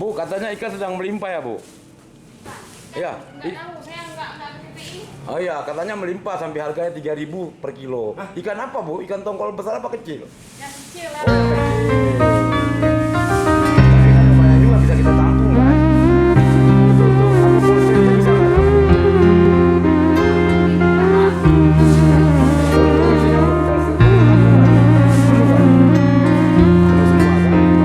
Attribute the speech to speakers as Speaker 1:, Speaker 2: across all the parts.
Speaker 1: Bu, katanya ikan sedang melimpah ya, Bu? Iya.
Speaker 2: Nggak tahu, saya nggak PPI.
Speaker 1: Oh iya, katanya melimpah sampai harganya 3.000 per kilo. Ikan apa, Bu? Ikan tongkol besar apa kecil?
Speaker 2: Yang kecil lah.
Speaker 1: Oh, kecil. Tapi kan lumayan juga bisa kita tampung kan? Untuk apa proses itu bisa nggak tampung? Untuk isinya proses itu tampung nggak? Perlu kan? Perlu semua kan? 3.000 ada ya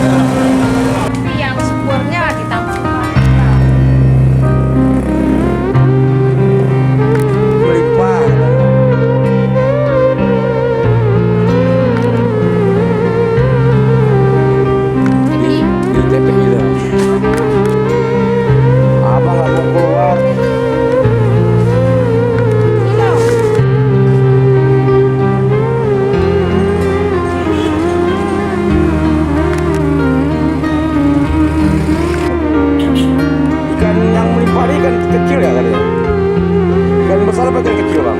Speaker 1: kan?
Speaker 2: Tapi yang syukurnya ditampung.
Speaker 1: Melimpah. Di TPI dah. Abang nggak mau keluar. Ikan yang melimpah ini ikan kecil ya tadi? Ikan besar apa ikan kecil, Bang?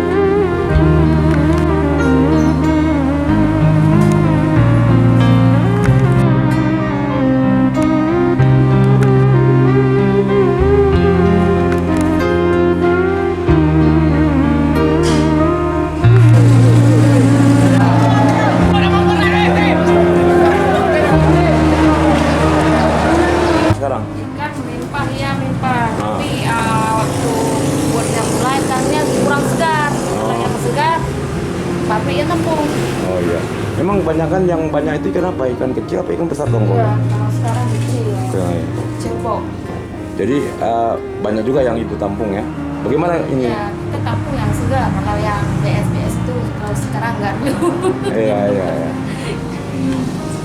Speaker 1: Sekarang?
Speaker 2: Ikan melimpah, ya melimpah.
Speaker 1: Ah.
Speaker 2: Tapi waktu buatnya mulai ikannya kurang segar. Kalau yang segar, pabriknya nembung.
Speaker 1: Oh iya. Memang kebanyakan yang banyak itu ikan apa? Ikan kecil apa ikan besar tongkol?
Speaker 2: Iya, kalau sekarang kecil.
Speaker 1: Oke.
Speaker 2: Cebok.
Speaker 1: Jadi banyak juga yang ibu tampung ya. Bagaimana ini?
Speaker 2: Ya, kita tampung yang segar. Kalau yang BS itu kalau sekarang nggak dulu.
Speaker 1: Iya iya. Iya.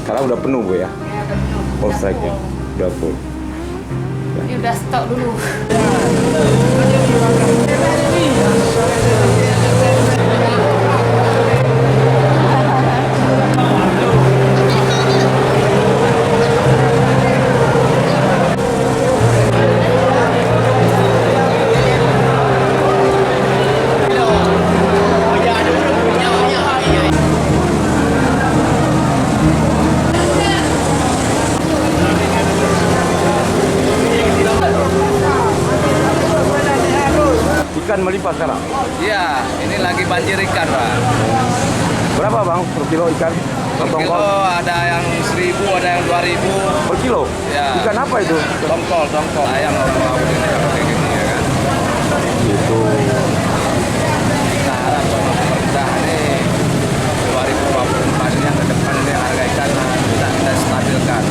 Speaker 1: Sekarang udah penuh, Bu ya.
Speaker 2: Ya, udah penuh.
Speaker 1: Full
Speaker 2: Udah
Speaker 1: strike ya.
Speaker 2: full.
Speaker 1: Udah full.
Speaker 2: Ini udah stok dulu.
Speaker 1: Ikan melimpah sekarang.
Speaker 3: Iya, ini lagi banjir ikan, Pak.
Speaker 1: Berapa, Bang, per kilo ikan?
Speaker 3: Per kilo
Speaker 1: Tongkol?
Speaker 3: ada yang 1.000, ada yang 2.000.
Speaker 1: Per kilo?
Speaker 3: Ya.
Speaker 1: Ikan apa itu?
Speaker 3: Tongkol. Ayam mau ini kayak gini ya kan.
Speaker 1: Itu.
Speaker 3: Kita harap sama pemerintah ini 2024 ini yang ke depan ini harga ikan bisa kita stabilkan.